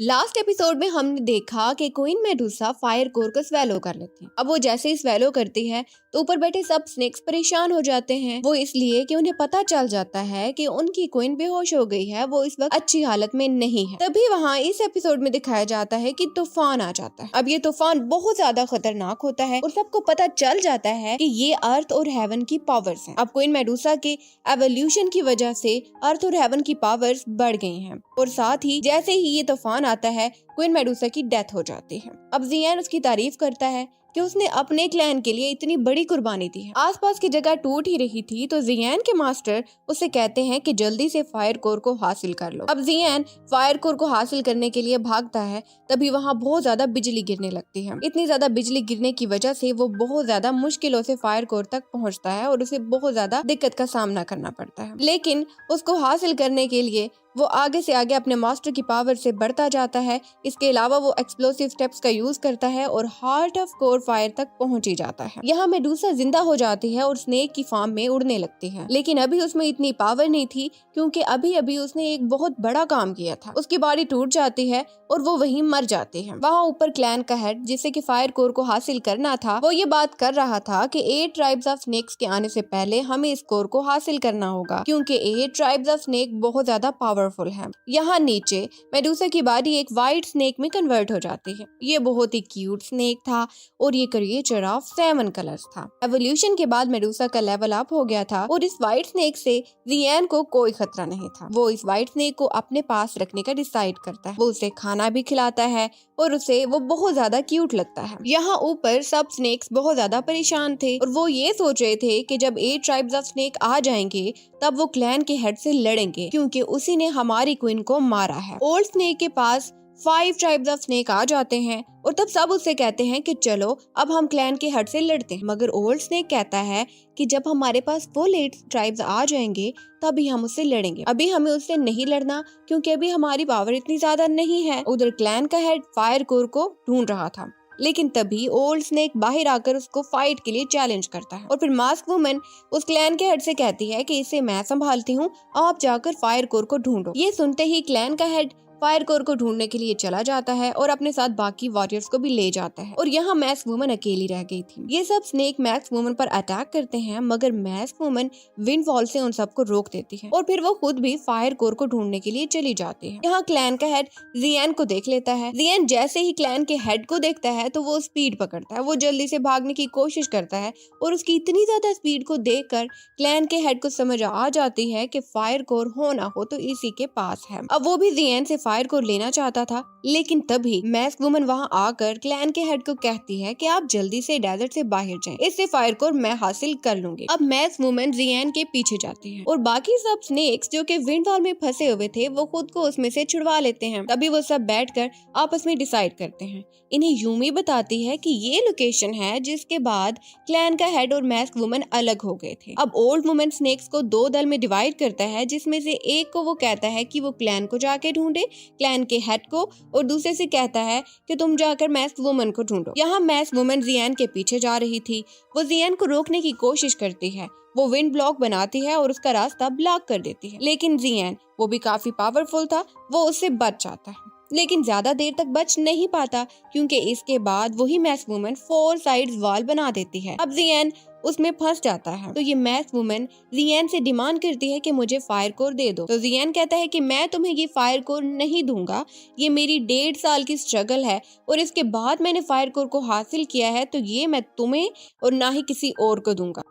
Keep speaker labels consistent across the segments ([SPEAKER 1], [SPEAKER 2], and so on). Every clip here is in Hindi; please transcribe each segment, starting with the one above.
[SPEAKER 1] लास्ट एपिसोड में हमने देखा कि क्वीन मेडुसा फायर कोर को स्वेलो कर लेती है। अब वो जैसे ही स्वेलो करती है तो ऊपर बैठे सब स्नेक्स परेशान हो जाते हैं। वो इसलिए कि उन्हें पता चल जाता है कि उनकी क्वीन बेहोश हो गई है, वो इस वक्त अच्छी हालत में नहीं है। तभी वहाँ इस एपिसोड में दिखाया जाता है कि तूफान आ जाता है। अब ये तूफान बहुत ज्यादा खतरनाक होता है और सबको पता चल जाता है कि ये अर्थ और हेवन की पावर्स हैं। अब क्वीन मेडुसा के एवोल्यूशन की वजह से अर्थ और हेवन की पावर्स बढ़ गई हैं और साथ ही जैसे ही ये तूफान आता है क्वीन मेडुसा की डेथ हो जाती है। अब जियान उसकी तारीफ करता है कि उसने अपने क्लैन के लिए इतनी बड़ी कुर्बानी दी है। आसपास की जगह टूट ही रही थी तो जियान के मास्टर उसे कहते हैं कि जल्दी से फायर कोर को हासिल कर लो। अब जियान फायर कोर को हासिल करने के लिए भागता है, तभी वहाँ बहुत ज्यादा बिजली गिरने लगती है। इतनी ज्यादा बिजली गिरने की वजह से वो बहुत ज्यादा मुश्किलों से फायर कोर तक पहुँचता है और उसे बहुत ज्यादा दिक्कत का सामना करना पड़ता है। लेकिन उसको हासिल करने के लिए वो आगे से आगे अपने मास्टर की पावर से बढ़ता जाता है। इसके अलावा वो एक्सप्लोसिव स्टेप्स का यूज करता है और हार्ट ऑफ कोर फायर तक पहुंच ही जाता है। यहाँ मेडुसा जिंदा हो जाती है और स्नेक की फार्म में उड़ने लगती है, लेकिन अभी उसमें इतनी पावर नहीं थी क्योंकि अभी अभी उसने एक बहुत बड़ा काम किया था। उसकी बॉडी टूट जाती है और वो वहीं मर जाती है। वहाँ ऊपर क्लैन का हेड जिसे कि फायर कोर को हासिल करना था, वो ये बात कर रहा था कि 8 ट्राइब्स ऑफ स्नेक्स के आने से पहले हमें इस कोर को हासिल करना होगा क्योंकि 8 ट्राइब्स ऑफ स्नेक बहुत ज्यादा पावरफुल है। यहाँ नीचे मेडुसा की बॉडी एक व्हाइट स्नेक में कन्वर्ट हो जाती है। ये बहुत ही क्यूट स्नेक था और ये क्रिएचर ऑफ 7 कलर्स था। एवोल्यूशन के बाद मेडुसा का लेवल अप हो गया था और इस व्हाइट स्नेक से जियान को कोई खतरा नहीं था। वो इस व्हाइट स्नेक को अपने पास रखने का डिसाइड करता है। वो उसे खाना भी खिलाता है और उसे वो बहुत ज्यादा क्यूट लगता है। यहाँ ऊपर सब स्नेक्स बहुत ज्यादा परेशान थे और वो ये सोच रहे थे कि जब 8 ट्राइब्स ऑफ स्नेक आ जाएंगे तब वो क्लैन के हेड से लड़ेंगे क्योंकि उसी ने हमारी क्वीन को मारा है। ओल्ड स्नेक के पास 5 ट्राइब्स ऑफ स्नेक आ जाते हैं और तब सब उससे कहते हैं कि चलो अब हम क्लैन के हेड से लड़ते हैं। मगर ओल्ड स्नेक कहता है कि जब हमारे पास फुल 8 ट्राइब्स आ जाएंगे तभी हम उससे लड़ेंगे, अभी हमें उससे नहीं लड़ना क्योंकि अभी हमारी पावर इतनी ज्यादा नहीं है। उधर क्लैन का हेड फायर कोर को ढूंढ रहा था, लेकिन तभी ओल्ड स्नेक बाहर आकर उसको फाइट के लिए चैलेंज करता है और फिर मास्क वुमन उस क्लैन के हेड से कहती है कि इसे मैं संभालती हूँ, आप जाकर फायर कोर को ढूंढो। ये सुनते ही क्लैन का हेड फायर कोर को ढूंढने के लिए चला जाता है और अपने साथ बाकी वॉरियर्स को भी ले जाता है और यहाँ मैस्क वुमन अकेली रह गई थी। ये सब स्नेक मैस्क वुमन पर अटैक करते हैं मगर मैस्क वुमन विंड वॉल से उन सबको रोक देती है और फिर वो खुद भी फायर कोर को ढूंढने के लिए चली जाती है। यहाँ क्लैन का हेड जियान को देख लेता है। जियान जैसे ही क्लैन के हेड को देखता है तो वो स्पीड पकड़ता है। वो जल्दी से भागने की कोशिश करता है और उसकी इतनी ज्यादा स्पीड को देखकर क्लैन के हेड को समझ आ जाती है कि फायर कोर हो ना हो तो इसी के पास है। अब वो भी जियान से फायर कोर लेना चाहता था, लेकिन तभी मैस्क वुमन वहां आकर क्लैन के हेड को कहती है कि आप जल्दी से डेजर्ट से बाहर जाएं, इससे फायर कोर मैं हासिल कर लूंगी। अब मैस्क वुमन जियान के पीछे जाती है और बाकी सब स्नेक्स जो कि विंड वॉल में फंसे हुए थे वो खुद को उसमें से छुड़वा लेते हैं। तभी वो सब बैठकर आपस में डिसाइड करते हैं। इन्हें यूमी बताती है कि ये लोकेशन है जिसके बाद क्लैन का हेड और मैस्क वुमन अलग हो गए थे। अब ओल्ड वुमन स्नेक्स को 2 दल में डिवाइड करता है, जिसमें से एक को वो कहता है कि वो क्लैन को जाके ढूंढे, क्लैन के हेड को, और दूसरे से कहता है कि तुम जाकर मैस्क वुमन को ढूंढो। यहाँ मैस्क वुमन जियान के पीछे जा रही थी। वो जियान को रोकने की कोशिश करती है। वो विंड ब्लॉक बनाती है और उसका रास्ता ब्लॉक कर देती है, लेकिन जियान वो भी काफी पावरफुल था, वो उससे बच जाता है, लेकिन ज्यादा देर तक बच नहीं पाता क्योंकि इसके बाद वही मैस्क वुमन 4 साइड्स वॉल बना देती है। अब जियान उसमें फंस जाता है तो ये मैस्क वुमन जियान से डिमांड करती है कि मुझे फायर कोर दे दो। तो जियान कहता है कि मैं तुम्हें ये फायर कोर नहीं दूंगा, ये मेरी 1.5 साल की स्ट्रगल है और इसके बाद मैंने फायर कोर को हासिल किया है, तो ये मैं तुम्हें और ना ही किसी और को दूंगा।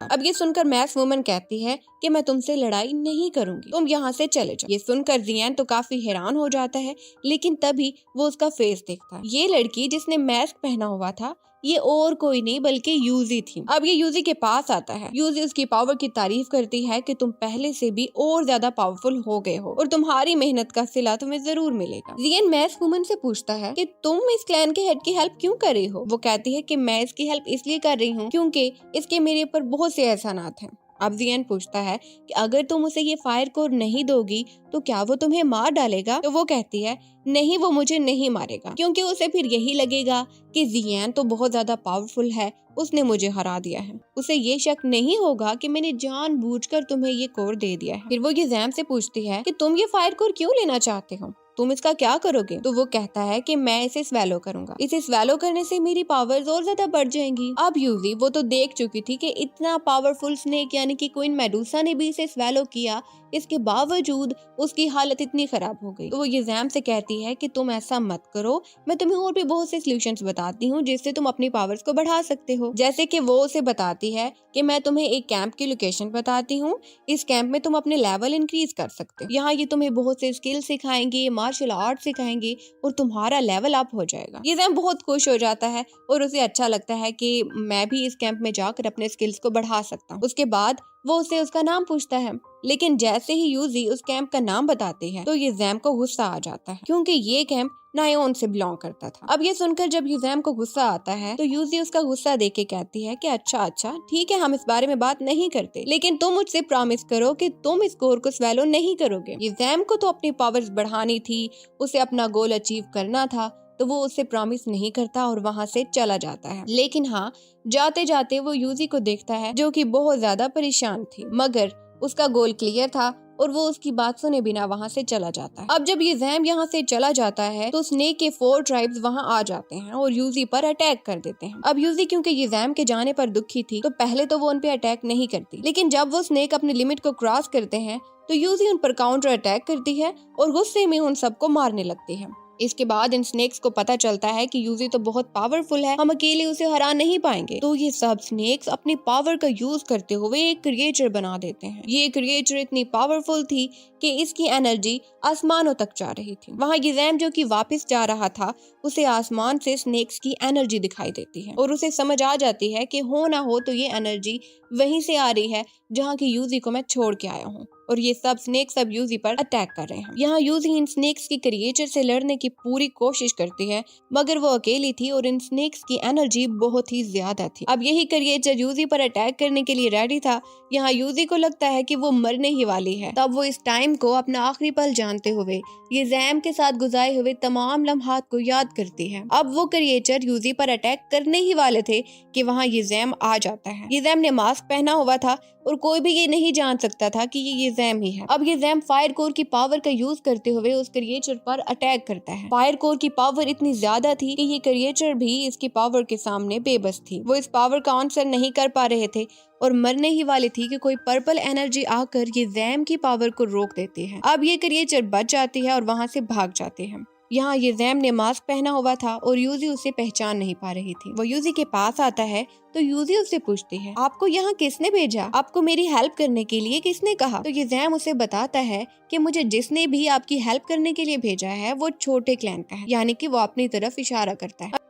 [SPEAKER 1] अब ये सुनकर मैस्क वुमन कहती है कि मैं तुमसे लड़ाई नहीं करूंगी, तुम यहाँ से चले जाओ। ये सुनकर जियान तो काफी हैरान हो जाता है, लेकिन तभी वो उसका फेस देखता है। ये लड़की जिसने मास्क पहना हुआ था ये और कोई नहीं बल्कि यूजी थी। अब ये यूजी के पास आता है। यूजी उसकी पावर की तारीफ करती है कि तुम पहले से भी और ज्यादा पावरफुल हो गए हो और तुम्हारी मेहनत का सिला तुम्हें जरूर मिलेगा। जियान मैस्क वुमन से पूछता है कि तुम इस क्लैन के हेड की हेल्प क्यों कर रही हो। वो कहती है कि मैं इसकी हेल्प इसलिए कर रही हूँ क्योंकि इसके मेरे ऊपर बहुत से एहसानात हैं। अब जियान पूछता है कि अगर तुम उसे ये फायर कोर नहीं दोगी तो क्या वो तुम्हें मार डालेगा। तो वो कहती है नहीं, वो मुझे नहीं मारेगा क्योंकि उसे फिर यही लगेगा कि जियान तो बहुत ज्यादा पावरफुल है, उसने मुझे हरा दिया है। उसे ये शक नहीं होगा कि मैंने जानबूझकर तुम्हें ये कोर दे दिया है। फिर वो यज़ैम से पूछती है कि तुम ये फायर कोर क्यों लेना चाहते हो, तुम इसका क्या करोगे? तो वो कहता है कि मैं इसे स्वेलो करूंगा, इसे स्वेलो करने से मेरी पावर्स और ज्यादा बढ़ जाएंगी। अब यूजी वो तो देख चुकी थी कि इतना पावरफुल स्नेक यानी कि क्वीन मेडुसा ने भी इसे स्वेलो किया, इसके बावजूद उसकी हालत इतनी खराब हो गई। तो वो यज़ैम से कहती है कि तुम ऐसा मत करो, मैं तुम्हें और भी बहुत से सॉल्यूशंस बताती हूँ जिससे तुम अपनी पावर्स को बढ़ा सकते हो। जैसे कि वो उसे बताती है कि मैं तुम्हें एक कैंप की लोकेशन बताती हूँ, इस कैंप में तुम अपने लेवल इंक्रीज कर सकते हो। यहाँ ये तुम्हें बहुत से स्किल सिखाएंगे, मार्शल आर्ट सिखाएंगे और तुम्हारा लेवल अप हो जाएगा। यज़ैम बहुत खुश हो जाता है और उसे अच्छा लगता है कि मैं भी इस कैंप में जाकर अपने स्किल्स को बढ़ा सकता हूँ। उसके बाद वो उसे उसका नाम पूछता है, लेकिन जैसे ही यूजी उस कैंप का नाम बताती है तो यज़ैम को गुस्सा आ जाता है, क्योंकि ये कैंप नायोन से बिलोंग करता था। अब ये सुनकर जब यज़ैम को गुस्सा आता है तो यूजी उसका गुस्सा देख के कहती है कि अच्छा ठीक है, हम इस बारे में बात नहीं करते, लेकिन तुम मुझसे प्रॉमिस करो कि तुम इस कोर को स्वेलो नहीं करोगे। यज़ैम को तो अपनी पावर्स बढ़ानी थी, उसे अपना गोल अचीव करना था, तो वो उससे प्रॉमिस नहीं करता और वहाँ से चला जाता है। लेकिन हाँ, जाते जाते वो यूजी को देखता है जो कि बहुत ज्यादा परेशान थी, मगर उसका गोल क्लियर था और वो उसकी बात सुने बिना वहाँ से चला जाता है। अब जब यज़ैम यहाँ से चला जाता है तो स्नेक के 4 ट्राइब्स वहाँ आ जाते हैं और यूजी पर अटैक कर देते हैं। अब यूजी क्योंकि यज़ैम के जाने पर दुखी थी तो पहले तो वो उन पे अटैक नहीं करती, लेकिन जब वो स्नेक अपनी लिमिट को क्रॉस करते हैं तो यूजी उन पर काउंटर अटैक करती है और गुस्से में उन सबको मारने लगती है। इसके बाद इन स्नेक्स को पता चलता है कि यूजी तो बहुत पावरफुल है, हम अकेले उसे हरा नहीं पाएंगे। तो ये सब स्नेक्स अपनी पावर का यूज करते हुए एक क्रिएचर बना देते हैं। ये क्रिएचर इतनी पावरफुल थी कि इसकी एनर्जी आसमानों तक जा रही थी। वहाँ यज़ैम जो कि वापस जा रहा था, उसे आसमान से स्नेक्स की एनर्जी दिखाई देती है और उसे समझ आ जाती है कि हो ना हो तो ये एनर्जी वहीं से आ रही है जहाँ की यूजी को मैं छोड़ के आया हूँ और ये सब स्नेक्स अब यूजी पर अटैक कर रहे हैं। यहाँ यूजी इन स्नेक्स की क्रिएचर से लड़ने की पूरी कोशिश करती है, मगर वो अकेली थी और इन स्नेक्स की एनर्जी बहुत ही ज्यादा थी। अब यही क्रिएचर यूजी पर अटैक करने के लिए रेडी था। यहाँ यूजी को लगता है कि वो मरने ही वाली है, तब वो इस टाइम को अपना आखिरी पल जानते हुए यज़ैम के साथ गुजारे हुए तमाम लम्हात को याद करती है। अब वो क्रिएचर यूजी पर अटैक करने ही वाले थे कि वहाँ यज़ैम आ जाता है। यज़ैम ने मास्क पहना हुआ था और कोई भी ये नहीं जान सकता था कि ये यज़ैम ही है। अब यज़ैम फायर कोर की पावर का यूज करते हुए उस क्रिएचर पर अटैक करता है। फायर कोर की पावर इतनी ज्यादा थी कि ये क्रिएचर भी इसकी पावर के सामने बेबस थी। वो इस पावर का आंसर नहीं कर पा रहे थे और मरने ही वाली थी कि कोई पर्पल एनर्जी आकर यज़ैम की पावर को रोक देती है। अब ये क्रिएचर बच जाती है और वहाँ से भाग जाते हैं। यहाँ यज़ैम ने मास्क पहना हुआ था और यूजी उसे पहचान नहीं पा रही थी। वो यूजी के पास आता है तो यूजी उससे पूछती है, आपको यहाँ किसने भेजा, आपको मेरी हेल्प करने के लिए किसने कहा? तो यज़ैम उसे बताता है कि मुझे जिसने भी आपकी हेल्प करने के लिए भेजा है वो छोटे क्लैन का है, यानी कि वो अपनी तरफ इशारा करता है।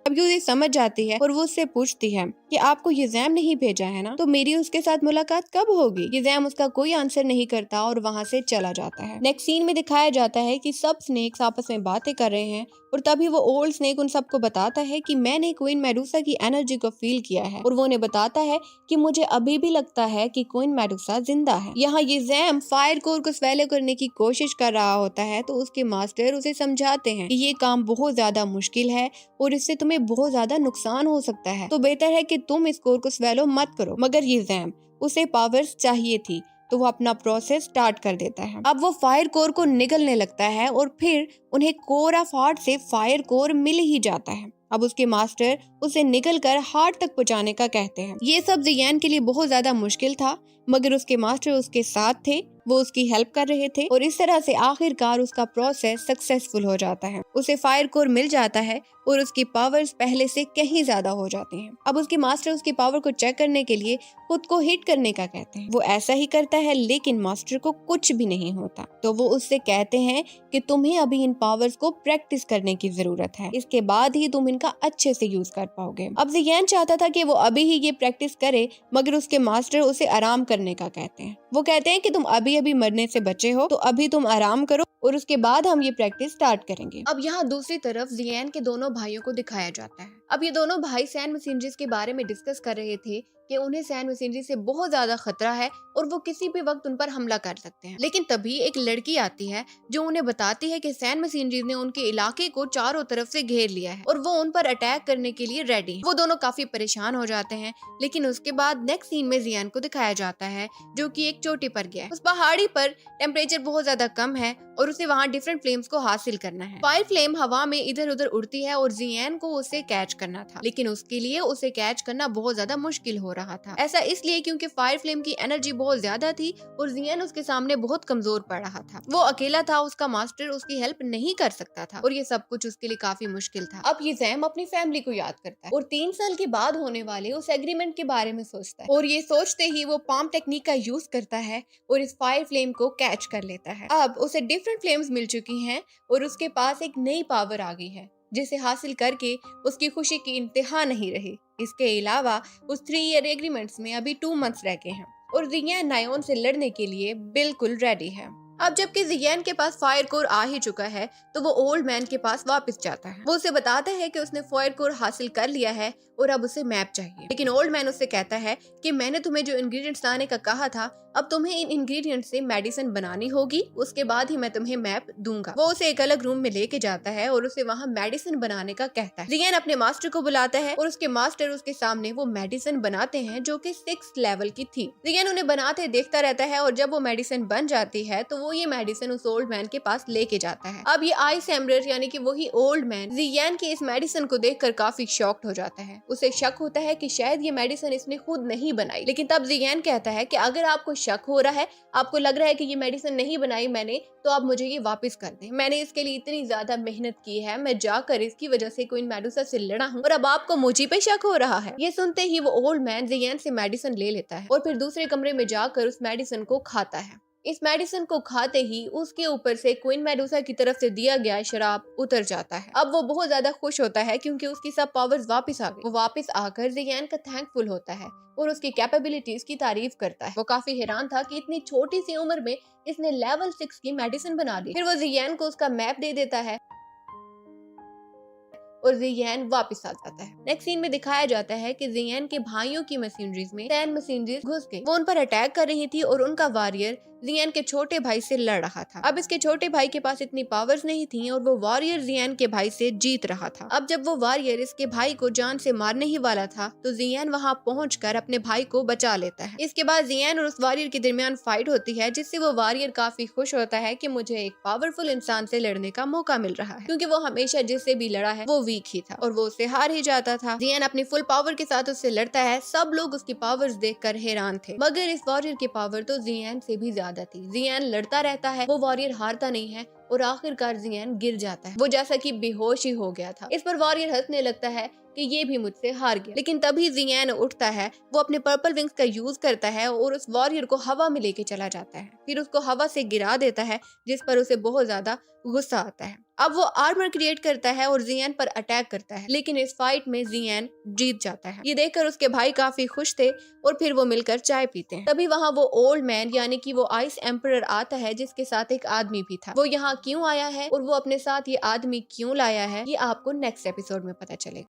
[SPEAKER 1] अब यूजी समझ जाती है और वो उससे पूछती है कि आपको यज़ैम नहीं भेजा है ना, तो मेरी उसके साथ मुलाकात कब होगी? यज़ैम उसका कोई आंसर नहीं करता और वहाँ से चला जाता है। नेक्स्ट सीन में दिखाया जाता है कि सब स्नेक्स आपस में बातें कर रहे हैं और तभी वो ओल्ड स्नेक उन सबको बताता है कि मैंने क्वीन मेडुसा की एनर्जी को फील किया है और वो उन्हें बताता है कि मुझे अभी भी लगता है कि क्वीन मेडुसा जिंदा है। यहाँ यज़ैम फायर कोर को स्वेलो करने की कोशिश कर रहा होता है तो उसके मास्टर उसे समझाते हैं कि ये काम बहुत ज्यादा मुश्किल है और इससे तुम्हें बहुत ज्यादा नुकसान हो सकता है, तो बेहतर है कि तुम इस कोर को स्वेलो मत करो। मगर यज़ैम उसे पावर्स चाहिए थी तो वो अपना प्रोसेस स्टार्ट कर देता है। अब वो फायर कोर को निगलने लगता है और फिर उन्हें कोर ऑफ हार्ट से फायर कोर मिल ही जाता है। अब उसके मास्टर उसे निकल कर हार्ट तक पहुंचाने का कहते हैं। ये सब जियान के लिए बहुत ज्यादा मुश्किल था, मगर उसके मास्टर उसके साथ थे, वो उसकी हेल्प कर रहे थे और इस तरह से आखिरकार उसका प्रोसेस सक्सेसफुल हो जाता है। उसे फायर कोर मिल जाता है और उसकी पावर्स पहले से कहीं ज्यादा हो जाती हैं। अब उसके मास्टर उसकी पावर को चेक करने के लिए खुद को हिट करने का कहते हैं। वो ऐसा ही करता है लेकिन मास्टर को कुछ भी नहीं होता, तो वो उससे कहते हैं कि तुम्हें अभी इन पावर्स को प्रैक्टिस करने की जरूरत है, इसके बाद ही तुम इनका अच्छे से यूज कर पाओगे। अब जियान चाहता था कि वो अभी ही ये प्रैक्टिस करे, मगर उसके मास्टर उसे आराम करने का कहते हैं। वो कहते हैं कि तुम अभी मरने से बचे हो तो अभी तुम आराम करो और उसके बाद हम ये प्रैक्टिस स्टार्ट करेंगे। अब यहाँ दूसरी तरफ जियान के दोनों भाइयों को दिखाया जाता है। अब ये दोनों भाई सैंड मशीनरीज के बारे में डिस्कस कर रहे थे कि उन्हें सैन मशीनरी से बहुत ज्यादा खतरा है और वो किसी भी वक्त उन पर हमला कर सकते हैं। लेकिन तभी एक लड़की आती है जो उन्हें बताती है कि सैन मशीनरी ने उनके इलाके को चारों तरफ से घेर लिया है और वो उन पर अटैक करने के लिए रेडी है। वो दोनों काफी परेशान हो जाते हैं। लेकिन उसके बाद नेक्स्ट सीन में जियान को दिखाया जाता है जो कि एक चोटी पर गया है। उस पहाड़ी पर टेम्परेचर बहुत ज्यादा कम है और उसे वहाँ डिफरेंट फ्लेम्स को हासिल करना है। फायर फ्लेम हवा में इधर उधर उड़ती है और जियान को उसे कैच करना था, लेकिन उसके लिए उसे कैच करना बहुत ज्यादा मुश्किल हो रहा था। ऐसा इसलिए क्योंकि फायर फ्लेम की एनर्जी बहुत ज्यादा थी और जियान उसके सामने बहुत कमजोर पड़ रहा था। वो अकेला था, उसका मास्टर उसकी हेल्प नहीं कर सकता था और ये सब कुछ उसके लिए काफी मुश्किल था। अब ये जैम अपनी फैमिली को याद करता है और 3 साल के बाद होने वाले उस एग्रीमेंट के बारे में सोचता है और ये सोचते ही वो पाम टेक्निक का यूज करता है और इस फायर फ्लेम को कैच कर लेता है। अब उसे डिफरेंट फ्लेम्स मिल चुकी हैं और उसके पास एक नई पावर आ गई है जिसे हासिल करके उसकी खुशी की इंतहा नहीं रही। इसके अलावा उस 3 ईयर एग्रीमेंट्स में अभी 2 मंथ्स रह गए हैं और जियान नायोन से लड़ने के लिए बिल्कुल रेडी है। अब जबकि जियान के पास फायर कोर आ ही चुका है तो वो ओल्ड मैन के पास वापस जाता है। वो उसे बताता है कि उसने फायर कोर हासिल कर लिया है और अब उसे मैप चाहिए। लेकिन ओल्ड मैन उससे कहता है कि मैंने तुम्हें जो इंग्रेडिएंट्स लाने का कहा था, अब तुम्हें इन इंग्रेडिएंट्स से मेडिसिन बनानी होगी, उसके बाद ही मैं तुम्हें मैप दूंगा। वो उसे एक अलग रूम में लेके जाता है और उसे वहाँ मेडिसिन बनाने का कहता है। जियान अपने मास्टर को बुलाता है और उसके मास्टर उसके सामने वो मेडिसिन बनाते हैं जो कि 6th लेवल की थी। जियान उन्हें बनाते देखता रहता है और जब वो मेडिसिन बन जाती है तो वो ये मेडिसिन उस ओल्ड मैन के पास लेके जाता है। अब ये आइस एम्बरर यानी कि वही ओल्ड मैन जियान की इस मेडिसिन को देखकर काफी शॉक्ड हो जाता है। उसे शक होता है कि शायद ये मेडिसिन इसने खुद नहीं बनाई। लेकिन तब जियान कहता है कि अगर आपको शक हो रहा है, आपको लग रहा है कि ये मेडिसिन नहीं बनाई मैंने, तो आप मुझे ये वापस कर दें। मैंने इसके लिए इतनी ज्यादा मेहनत की है, मैं जाकर इसकी वजह से क्वीन मेडुसा से लड़ा हूँ और अब आपको मुझे पे शक हो रहा है। ये सुनते ही वो ओल्ड मैन जियान से मेडिसिन ले लेता है और फिर दूसरे कमरे में जाकर उस मेडिसिन को खाता है। इस मेडिसिन को खाते ही उसके ऊपर से क्वीन मेडुसा की तरफ से दिया गया शराब उतर जाता है। अब वो बहुत ज्यादा खुश होता है क्योंकि उसकी सब पावर्स वापस आ गई। वो वापस आकर जियान का थैंकफुल होता है और उसकी कैपेबिलिटीज की तारीफ करता है। वो काफी हैरान था कि इतनी छोटी सी उम्र में इसने लेवल 6 की मेडिसिन बना ली। फिर वो जियान को उसका मैप दे देता है और जियान वापस आ जाता है। नेक्स्ट सीन में दिखाया जाता है कि जियान के भाइयों की मशीनरीज में सैन मशीनरीज घुस गई। वो उन पर अटैक कर रही थी और उनका वॉरियर जियान के छोटे भाई से लड़ रहा था। अब इसके छोटे भाई के पास इतनी पावर्स नहीं थी और वो वॉरियर जियान के भाई से जीत रहा था। अब जब वो वॉरियर इसके भाई को जान से मारने ही वाला था तो जियान वहाँ पहुंचकर अपने भाई को बचा लेता है। इसके बाद जियान और उस वॉरियर के दरमियान फाइट होती है जिससे वो वॉरियर काफी खुश होता है कि मुझे एक पावरफुल इंसान से लड़ने का मौका मिल रहा है, क्योंकि वो हमेशा जिससे भी लड़ा है वो वीक ही था और वो उससे हार ही जाता था। जियान अपनी फुल पावर के साथ उससे लड़ता है। सब लोग उसकी पावर्स देखकर हैरान थे, मगर इस वॉरियर की पावर तो जियान से भी ज्यादा थी। जियान लड़ता रहता है, वो वॉरियर हारता नहीं है और आखिरकार जियान गिर जाता है। वो जैसा कि बेहोश ही हो गया था। इस पर वॉरियर हंसने लगता है कि ये भी मुझसे हार गया। लेकिन तभी जियान उठता है, वो अपने पर्पल विंग्स का यूज करता है और उस वॉरियर को हवा में लेके चला जाता है। फिर उसको हवा से गिरा देता है जिस पर उसे बहुत ज्यादा गुस्सा आता है। अब वो आर्मर क्रिएट करता है और जियान पर अटैक करता है, लेकिन इस फाइट में जियान जीत जाता है। ये देखकर उसके भाई काफी खुश थे और फिर वो मिलकर चाय पीते हैं। तभी वहाँ वो ओल्ड मैन यानी कि वो आइस एम्परर आता है जिसके साथ एक आदमी भी था। वो यहाँ क्यों आया है और वो अपने साथ ये आदमी क्यों लाया है, ये आपको नेक्स्ट एपिसोड में पता चलेगा।